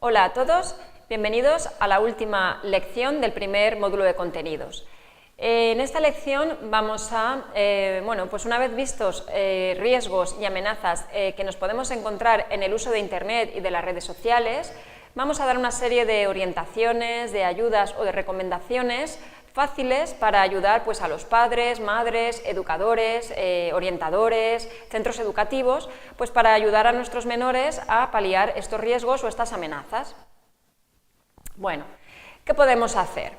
Hola a todos, bienvenidos a la última lección del primer módulo de contenidos. En esta lección vamos a, pues una vez vistos riesgos y amenazas que nos podemos encontrar en el uso de Internet y de las redes sociales, vamos a dar una serie de orientaciones, de ayudas o de recomendaciones fáciles para ayudar a los padres, madres, educadores, orientadores, centros educativos, para ayudar a nuestros menores a paliar estos riesgos o estas amenazas. Bueno, ¿qué podemos hacer?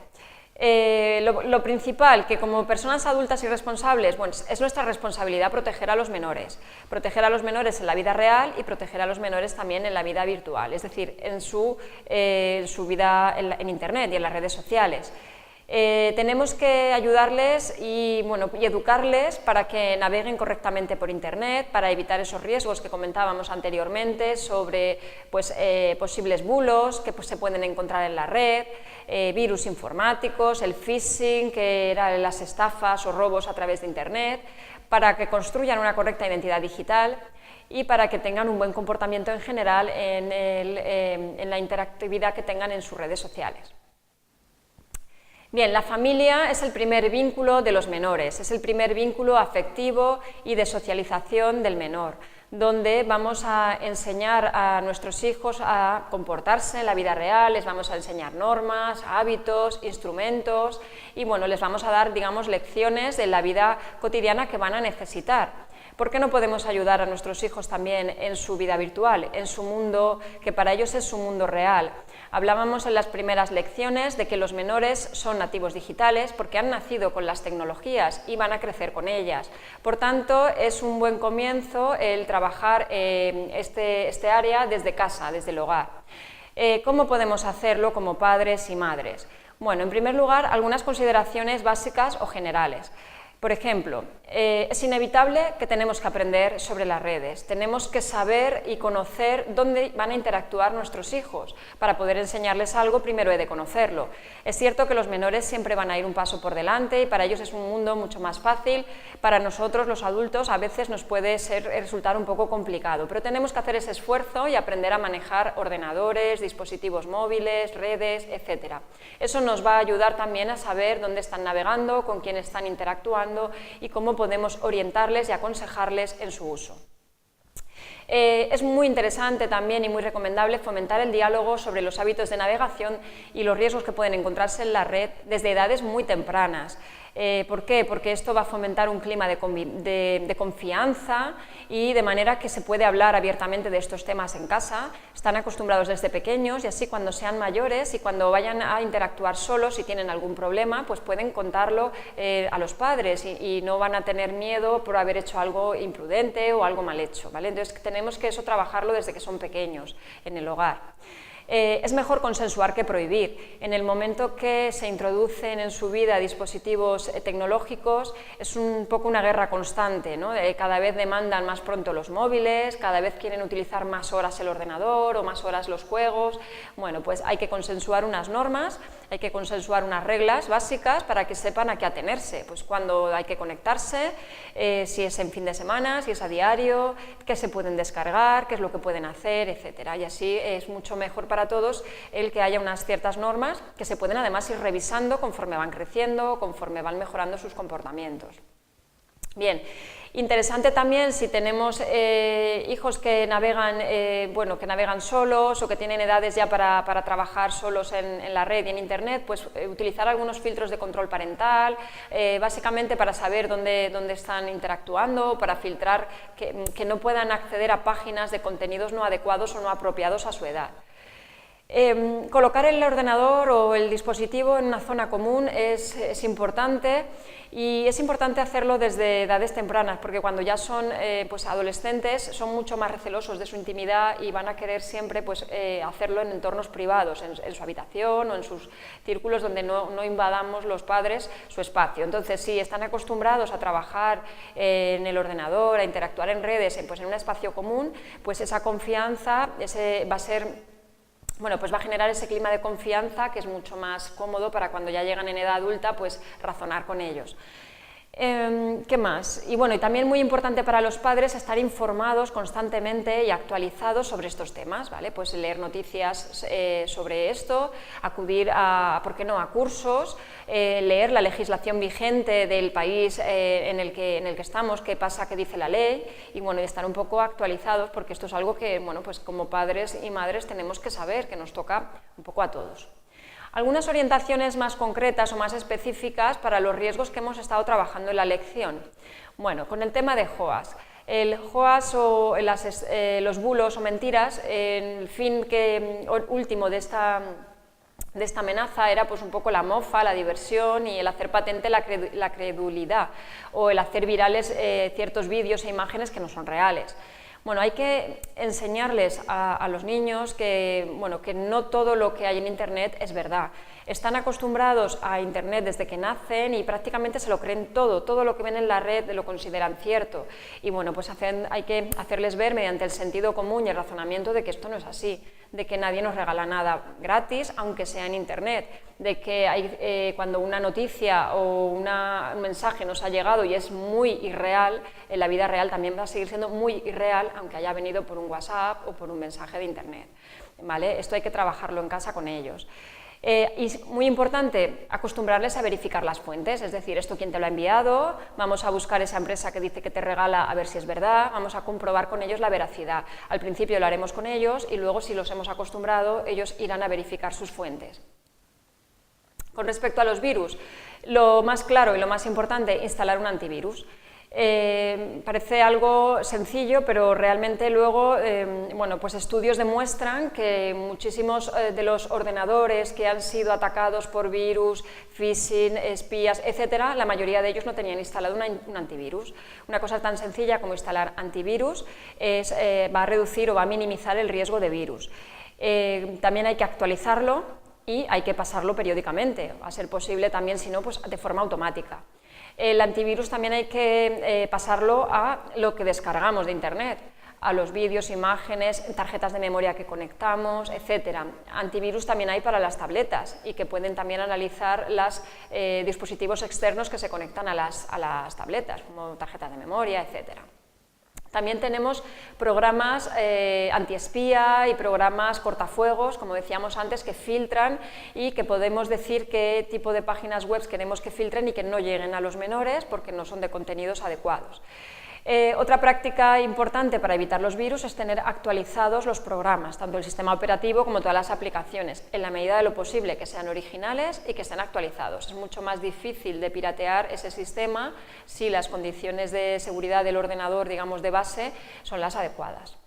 Lo principal, que como personas adultas y responsables, es nuestra responsabilidad proteger a los menores en la vida real y proteger a los menores también en la vida virtual, es decir, en su vida en Internet y en las redes sociales. Tenemos que ayudarles y educarles para que naveguen correctamente por Internet, para evitar esos riesgos que comentábamos anteriormente sobre posibles bulos que se pueden encontrar en la red, virus informáticos, el phishing, que eran las estafas o robos a través de Internet, para que construyan una correcta identidad digital y para que tengan un buen comportamiento en general en la interactividad que tengan en sus redes sociales. Bien, la familia es el primer vínculo de los menores, es el primer vínculo afectivo y de socialización del menor, donde vamos a enseñar a nuestros hijos a comportarse en la vida real, les vamos a enseñar normas, hábitos, instrumentos y les vamos a dar, lecciones de la vida cotidiana que van a necesitar. ¿Por qué no podemos ayudar a nuestros hijos también en su vida virtual, en su mundo, que para ellos es su mundo real? Hablábamos en las primeras lecciones de que los menores son nativos digitales porque han nacido con las tecnologías y van a crecer con ellas. Por tanto, es un buen comienzo el trabajar este área desde casa, desde el hogar. ¿Cómo podemos hacerlo como padres y madres? Bueno, en primer lugar, algunas consideraciones básicas o generales. Por ejemplo, es inevitable que tenemos que aprender sobre las redes, tenemos que saber y conocer dónde van a interactuar nuestros hijos. Para poder enseñarles algo, primero he de conocerlo. Es cierto que los menores siempre van a ir un paso por delante y para ellos es un mundo mucho más fácil. Para nosotros, los adultos, a veces nos puede resultar un poco complicado, pero tenemos que hacer ese esfuerzo y aprender a manejar ordenadores, dispositivos móviles, redes, etc. Eso nos va a ayudar también a saber dónde están navegando, con quién están interactuando y cómo podemos orientarles y aconsejarles en su uso. Es muy interesante también y muy recomendable fomentar el diálogo sobre los hábitos de navegación y los riesgos que pueden encontrarse en la red desde edades muy tempranas. ¿Por qué? Porque esto va a fomentar un clima de confianza y de manera que se puede hablar abiertamente de estos temas en casa. Están acostumbrados desde pequeños y así cuando sean mayores y cuando vayan a interactuar solos y tienen algún problema, pues pueden contarlo a los padres y no van a tener miedo por haber hecho algo imprudente o algo mal hecho, ¿vale? Entonces tenemos que eso trabajarlo desde que son pequeños en el hogar. Es mejor consensuar que prohibir. En el momento que se introducen en su vida dispositivos tecnológicos es un poco una guerra constante, ¿no? Cada vez demandan más pronto los móviles, cada vez quieren utilizar más horas el ordenador o más horas los juegos. Bueno, pues hay que consensuar unas normas, hay que consensuar unas reglas básicas para que sepan a qué atenerse, pues cuándo hay que conectarse, si es en fin de semana, si es a diario, qué se pueden descargar, qué es lo que pueden hacer, etc. Y así es mucho mejor para todos el que haya unas ciertas normas que se pueden además ir revisando conforme van creciendo, conforme van mejorando sus comportamientos. Bien, interesante también si tenemos hijos que navegan solos o que tienen edades ya para trabajar solos en la red y en Internet, pues utilizar algunos filtros de control parental, básicamente para saber dónde están interactuando, para filtrar que no puedan acceder a páginas de contenidos no adecuados o no apropiados a su edad. Colocar el ordenador o el dispositivo en una zona común es importante y es importante hacerlo desde edades tempranas porque cuando ya son adolescentes son mucho más recelosos de su intimidad y van a querer siempre hacerlo en entornos privados, en su habitación o en sus círculos donde no invadamos los padres su espacio. Entonces, si están acostumbrados a trabajar en el ordenador, a interactuar en redes, en un espacio común, pues esa confianza va a ser... va a generar ese clima de confianza que es mucho más cómodo para cuando ya llegan en edad adulta, razonar con ellos. ¿Qué más? Y bueno, y también muy importante para los padres estar informados constantemente y actualizados sobre estos temas, ¿vale? Pues leer noticias sobre esto, acudir a, ¿por qué no?, a cursos, leer la legislación vigente del país en el que estamos, qué pasa, qué dice la ley, y bueno, y estar un poco actualizados, porque esto es algo que, bueno, pues como padres y madres tenemos que saber, que nos toca un poco a todos. Algunas orientaciones más concretas o más específicas para los riesgos que hemos estado trabajando en la lección. Bueno, con el tema de JOAS. El JOAS o los bulos o mentiras, el fin último de esta amenaza era pues un poco la mofa, la diversión y el hacer patente la credulidad o el hacer virales ciertos vídeos e imágenes que no son reales. Bueno, hay que enseñarles a los niños que, bueno, que no todo lo que hay en Internet es verdad. Están acostumbrados a Internet desde que nacen y prácticamente se lo creen todo lo que ven en la red lo consideran cierto. Y bueno, pues hay que hacerles ver mediante el sentido común y el razonamiento de que esto no es así, de que nadie nos regala nada gratis, aunque sea en Internet, de que cuando una noticia o un mensaje nos ha llegado y es muy irreal, en la vida real también va a seguir siendo muy irreal, aunque haya venido por un WhatsApp o por un mensaje de Internet, ¿vale? Esto hay que trabajarlo en casa con ellos. Y muy importante, acostumbrarles a verificar las fuentes, es decir, esto quién te lo ha enviado, vamos a buscar esa empresa que dice que te regala a ver si es verdad, vamos a comprobar con ellos la veracidad. Al principio lo haremos con ellos y luego, si los hemos acostumbrado, ellos irán a verificar sus fuentes. Con respecto a los virus, lo más claro y lo más importante, instalar un antivirus. Parece algo sencillo, pero realmente luego, bueno, pues estudios demuestran que muchísimos de los ordenadores que han sido atacados por virus, phishing, espías, etcétera, la mayoría de ellos no tenían instalado un antivirus. Una cosa tan sencilla como instalar antivirus va a reducir o va a minimizar el riesgo de virus. También hay que actualizarlo y hay que pasarlo periódicamente, a ser posible también, si no, pues de forma automática. El antivirus también hay que pasarlo a lo que descargamos de Internet, a los vídeos, imágenes, tarjetas de memoria que conectamos, etc. Antivirus también hay para las tabletas y que pueden también analizar los dispositivos externos que se conectan a las tabletas, como tarjetas de memoria, etc. También tenemos programas antiespía y programas cortafuegos, como decíamos antes, que filtran y que podemos decir qué tipo de páginas web queremos que filtren y que no lleguen a los menores porque no son de contenidos adecuados. Otra práctica importante para evitar los virus es tener actualizados los programas, tanto el sistema operativo como todas las aplicaciones, en la medida de lo posible que sean originales y que estén actualizados. Es mucho más difícil de piratear ese sistema si las condiciones de seguridad del ordenador, digamos, de base, son las adecuadas.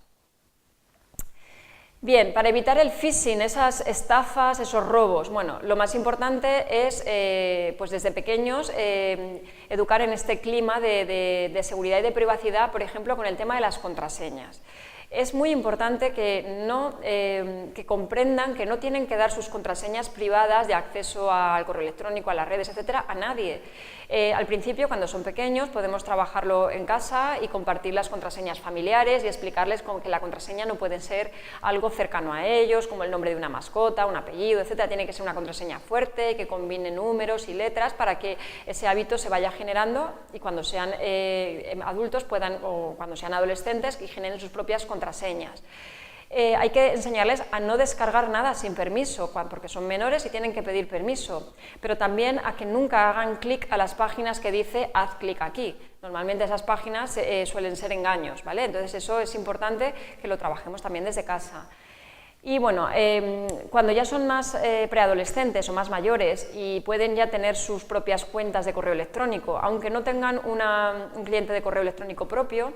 Bien, para evitar el phishing, esas estafas, esos robos, bueno, lo más importante es, pues desde pequeños, educar en este clima de seguridad y de privacidad, por ejemplo, con el tema de las contraseñas. Es muy importante que comprendan que no tienen que dar sus contraseñas privadas de acceso al correo electrónico, a las redes, etcétera, a nadie. Al principio, cuando son pequeños, podemos trabajarlo en casa y compartir las contraseñas familiares y explicarles que la contraseña no puede ser algo cercano a ellos, como el nombre de una mascota, un apellido, etcétera. Tiene que ser una contraseña fuerte, que combine números y letras para que ese hábito se vaya generando y cuando sean adultos o cuando sean adolescentes que generen sus propias contraseñas. Hay que enseñarles a no descargar nada sin permiso, porque son menores y tienen que pedir permiso, pero también a que nunca hagan clic a las páginas que dice haz clic aquí. Normalmente esas páginas suelen ser engaños, ¿vale? Entonces eso es importante que lo trabajemos también desde casa. Y bueno, cuando ya son más preadolescentes o más mayores y pueden ya tener sus propias cuentas de correo electrónico, aunque no tengan un cliente de correo electrónico propio,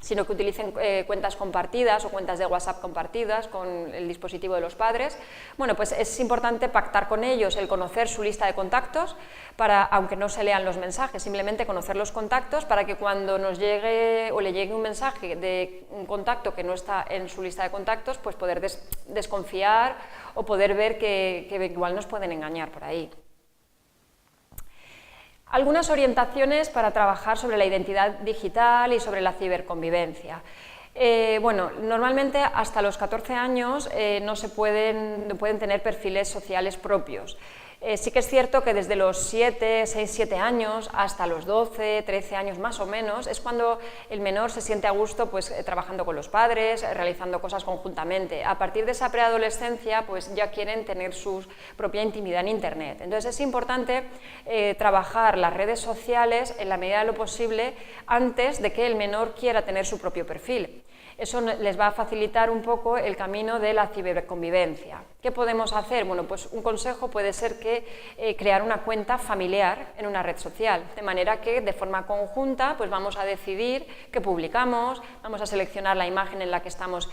sino que utilicen cuentas compartidas o cuentas de WhatsApp compartidas con el dispositivo de los padres, bueno, pues es importante pactar con ellos el conocer su lista de contactos, aunque no se lean los mensajes, simplemente conocer los contactos para que cuando nos llegue o le llegue un mensaje de un contacto que no está en su lista de contactos, pues poder desconfiar o poder ver que igual nos pueden engañar por ahí. Algunas orientaciones para trabajar sobre la identidad digital y sobre la ciberconvivencia. Bueno, normalmente hasta los 14 años no pueden tener perfiles sociales propios. Sí que es cierto que desde los 6-7 años hasta los 12, 13 años más o menos es cuando el menor se siente a gusto pues, trabajando con los padres, realizando cosas conjuntamente. A partir de esa preadolescencia pues, ya quieren tener su propia intimidad en Internet. Entonces es importante trabajar las redes sociales en la medida de lo posible antes de que el menor quiera tener su propio perfil. Eso les va a facilitar un poco el camino de la ciberconvivencia. ¿Qué podemos hacer? Bueno, pues un consejo puede ser que crear una cuenta familiar en una red social, de manera que de forma conjunta pues vamos a decidir qué publicamos, vamos a seleccionar la imagen en la que estamos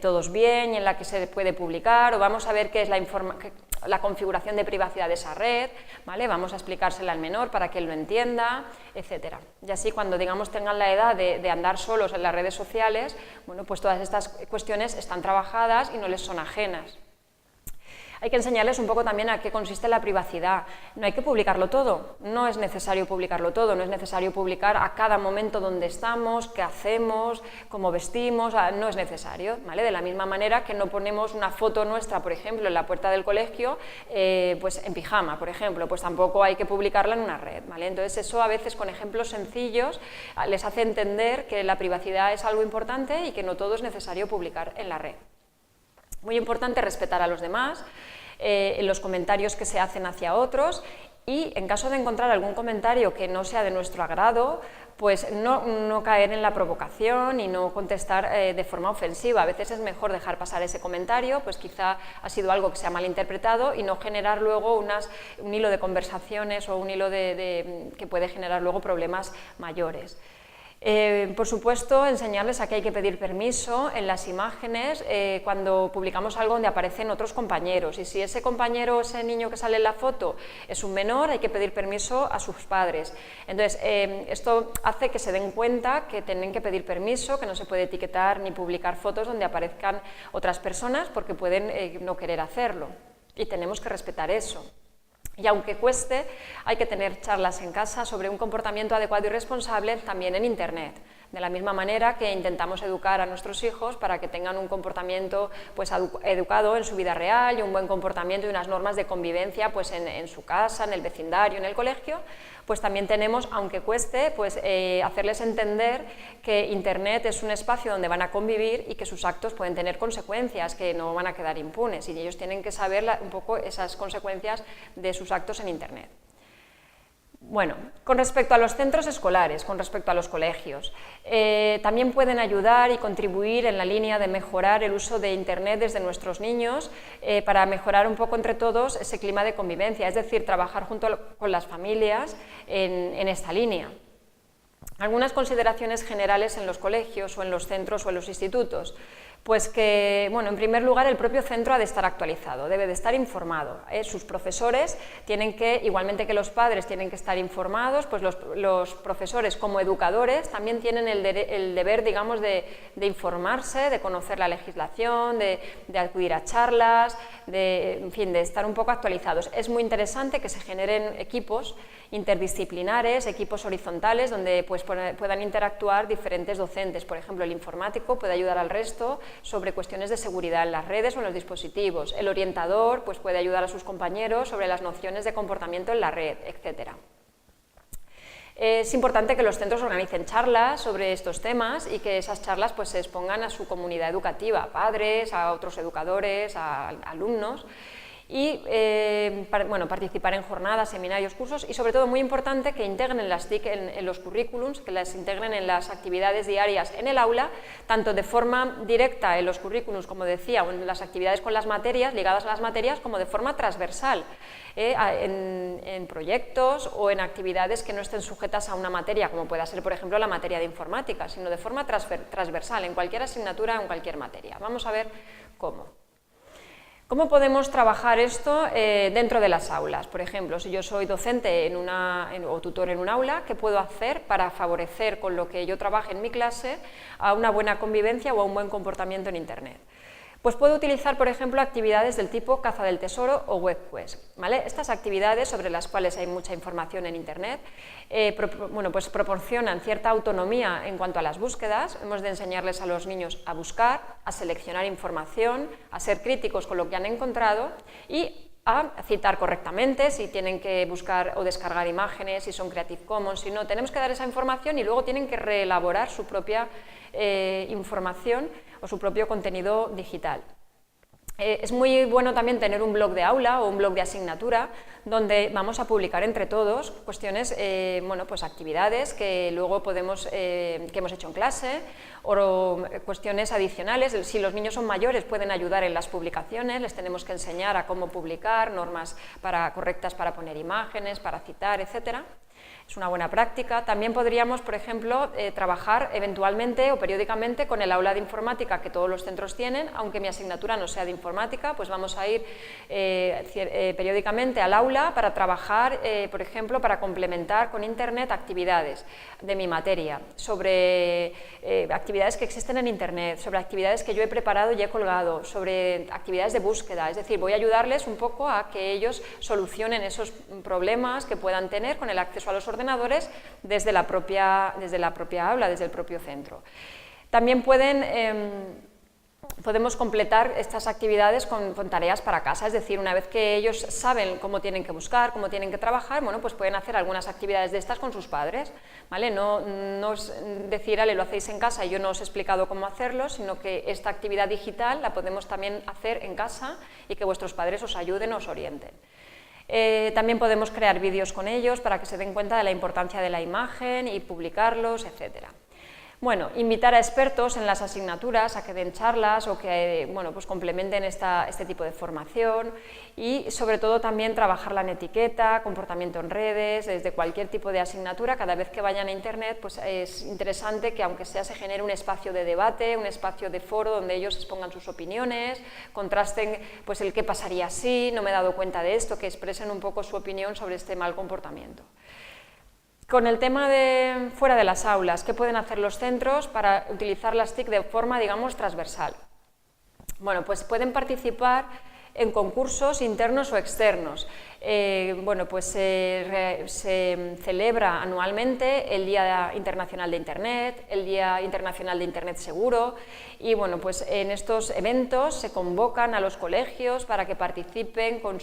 todos bien y en la que se puede publicar, o vamos a ver qué es la configuración de privacidad de esa red, ¿vale? Vamos a explicársela al menor para que él lo entienda, etc. Y así cuando digamos tengan la edad de andar solos en las redes sociales, bueno, pues todas estas cuestiones están trabajadas y no les son ajenas. Hay que enseñarles un poco también a qué consiste la privacidad. No hay que publicarlo todo, no es necesario publicarlo todo, no es necesario publicar a cada momento dónde estamos, qué hacemos, cómo vestimos, no es necesario, ¿vale? De la misma manera que no ponemos una foto nuestra, por ejemplo, en la puerta del colegio, pues en pijama, por ejemplo, pues tampoco hay que publicarla en una red, ¿vale? Entonces eso a veces con ejemplos sencillos les hace entender que la privacidad es algo importante y que no todo es necesario publicar en la red. Muy importante respetar a los demás, en los comentarios que se hacen hacia otros, y en caso de encontrar algún comentario que no sea de nuestro agrado, pues no caer en la provocación y no contestar de forma ofensiva. A veces es mejor dejar pasar ese comentario, pues quizá ha sido algo que se ha malinterpretado, y no generar luego un hilo de conversaciones o un hilo que puede generar luego problemas mayores. Por supuesto, enseñarles a que hay que pedir permiso en las imágenes cuando publicamos algo donde aparecen otros compañeros, y si ese compañero o ese niño que sale en la foto es un menor, hay que pedir permiso a sus padres. Entonces, esto hace que se den cuenta que tienen que pedir permiso, que no se puede etiquetar ni publicar fotos donde aparezcan otras personas porque pueden no querer hacerlo, y tenemos que respetar eso. Y aunque cueste, hay que tener charlas en casa sobre un comportamiento adecuado y responsable también en Internet. De la misma manera que intentamos educar a nuestros hijos para que tengan un comportamiento pues, educado en su vida real y un buen comportamiento y unas normas de convivencia pues, en su casa, en el vecindario, en el colegio, pues también tenemos, aunque cueste, pues, hacerles entender que Internet es un espacio donde van a convivir y que sus actos pueden tener consecuencias, que no van a quedar impunes, y ellos tienen que saber un poco esas consecuencias de sus actos en Internet. Bueno, con respecto a los centros escolares, con respecto a los colegios, también pueden ayudar y contribuir en la línea de mejorar el uso de Internet desde nuestros niños para mejorar un poco entre todos ese clima de convivencia, es decir, trabajar junto con las familias en esta línea. Algunas consideraciones generales en los colegios o en los centros o en los institutos. Pues que, bueno, en primer lugar, el propio centro ha de estar actualizado, debe de estar informado. Sus profesores tienen que, igualmente que los padres tienen que estar informados, pues los profesores como educadores también tienen el deber, digamos, de informarse, de conocer la legislación, de acudir a charlas, en fin, de estar un poco actualizados. Es muy interesante que se generen equipos interdisciplinares, equipos horizontales, donde pues, puedan interactuar diferentes docentes. Por ejemplo, el informático puede ayudar al resto sobre cuestiones de seguridad en las redes o en los dispositivos. El orientador pues, puede ayudar a sus compañeros sobre las nociones de comportamiento en la red, etc. Es importante que los centros organicen charlas sobre estos temas y que esas charlas pues, se expongan a su comunidad educativa, a padres, a otros educadores, a alumnos, y bueno, participar en jornadas, seminarios, cursos, y sobre todo muy importante que integren las TIC en los currículums, que las integren en las actividades diarias en el aula, tanto de forma directa en los currículums, como decía, o en las actividades con las materias, ligadas a las materias, como de forma transversal, en proyectos o en actividades que no estén sujetas a una materia, como pueda ser, por ejemplo, la materia de informática, sino de forma transversal, en cualquier asignatura o en cualquier materia. Vamos a ver cómo. ¿Cómo podemos trabajar esto dentro de las aulas? Por ejemplo, si yo soy docente o tutor en un aula, ¿qué puedo hacer para favorecer con lo que yo trabaje en mi clase a una buena convivencia o a un buen comportamiento en Internet? Pues puedo utilizar, por ejemplo, actividades del tipo caza del tesoro o WebQuest, ¿vale? Estas actividades, sobre las cuales hay mucha información en Internet, bueno, pues proporcionan cierta autonomía en cuanto a las búsquedas. Hemos de enseñarles a los niños a buscar, a seleccionar información, a ser críticos con lo que han encontrado y a citar correctamente, si tienen que buscar o descargar imágenes, si son Creative Commons, si no, tenemos que dar esa información y luego tienen que reelaborar su propia información o su propio contenido digital. Es muy bueno también tener un blog de aula o un blog de asignatura donde vamos a publicar entre todos cuestiones, bueno, pues actividades que luego podemos, que hemos hecho en clase o cuestiones adicionales. Si los niños son mayores pueden ayudar en las publicaciones, les tenemos que enseñar a cómo publicar, normas correctas para poner imágenes, para citar, etcétera. Es una buena práctica. También podríamos, por ejemplo, trabajar eventualmente o periódicamente con el aula de informática que todos los centros tienen, aunque mi asignatura no sea de informática, pues vamos a ir periódicamente al aula para trabajar, por ejemplo, para complementar con Internet actividades de mi materia, sobre actividades que existen en Internet, sobre actividades que yo he preparado y he colgado, sobre actividades de búsqueda, es decir, voy a ayudarles un poco a que ellos solucionen esos problemas que puedan tener con el acceso a los ordenadores desde la propia aula, desde el propio centro. También podemos completar estas actividades con tareas para casa, es decir, una vez que ellos saben cómo tienen que buscar, cómo tienen que trabajar, bueno, pues pueden hacer algunas actividades de estas con sus padres, ¿vale? No es decir, ale, lo hacéis en casa y yo no os he explicado cómo hacerlo, sino que esta actividad digital la podemos también hacer en casa y que vuestros padres os ayuden, os orienten. También podemos crear vídeos con ellos para que se den cuenta de la importancia de la imagen y publicarlos, etc. Bueno, invitar a expertos en las asignaturas a que den charlas o que bueno, pues complementen este tipo de formación y sobre todo también trabajarla en etiqueta, comportamiento en redes, desde cualquier tipo de asignatura. Cada vez que vayan a Internet pues es interesante que aunque sea se genere un espacio de debate, un espacio de foro donde ellos expongan sus opiniones, contrasten pues el qué pasaría si, no me he dado cuenta de esto, que expresen un poco su opinión sobre este mal comportamiento. Con el tema de fuera de las aulas, ¿qué pueden hacer los centros para utilizar las TIC de forma, digamos, transversal? Bueno, pues pueden participar en concursos internos o externos. Bueno, pues se celebra anualmente el Día Internacional de Internet, el Día Internacional de Internet Seguro y bueno, pues en estos eventos se convocan a los colegios para que participen con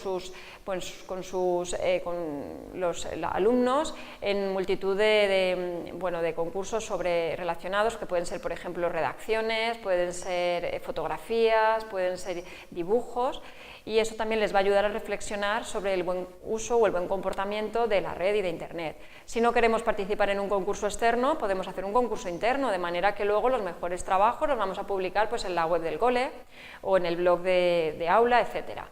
los alumnos en multitud de concursos relacionados que pueden ser, por ejemplo, redacciones, pueden ser fotografías, pueden ser dibujos. Y eso también les va a ayudar a reflexionar sobre el buen uso o el buen comportamiento de la red y de Internet. Si no queremos participar en un concurso externo, podemos hacer un concurso interno, de manera que luego los mejores trabajos los vamos a publicar pues, en la web del cole o en el blog de aula, etc.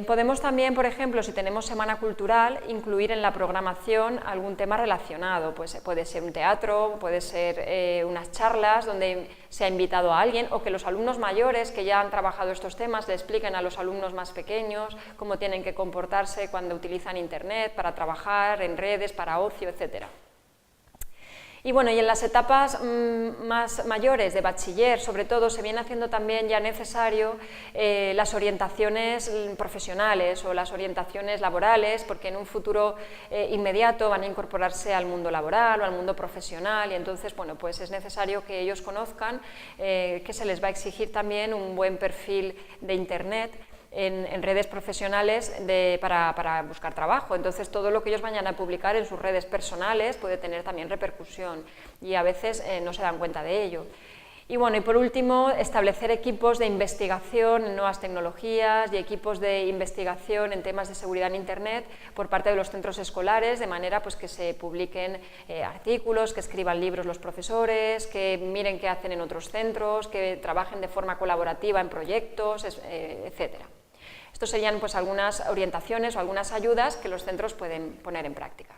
Podemos también, por ejemplo, si tenemos semana cultural, incluir en la programación algún tema relacionado, pues puede ser un teatro, puede ser unas charlas donde se ha invitado a alguien o que los alumnos mayores que ya han trabajado estos temas le expliquen a los alumnos más pequeños cómo tienen que comportarse cuando utilizan Internet para trabajar en redes, para ocio, etc. Y bueno, y en las etapas más mayores de bachiller, sobre todo, se viene haciendo también ya necesario las orientaciones profesionales o las orientaciones laborales, porque en un futuro inmediato van a incorporarse al mundo laboral o al mundo profesional y entonces, bueno, pues es necesario que ellos conozcan que se les va a exigir también un buen perfil de Internet en redes profesionales para buscar trabajo. Entonces todo lo que ellos vayan a publicar en sus redes personales puede tener también repercusión y a veces no se dan cuenta de ello. Y bueno, y por último, establecer equipos de investigación en nuevas tecnologías y equipos de investigación en temas de seguridad en Internet por parte de los centros escolares, de manera pues, que se publiquen artículos, que escriban libros los profesores, que miren qué hacen en otros centros, que trabajen de forma colaborativa en proyectos, etcétera. Estos serían pues, algunas orientaciones o algunas ayudas que los centros pueden poner en práctica.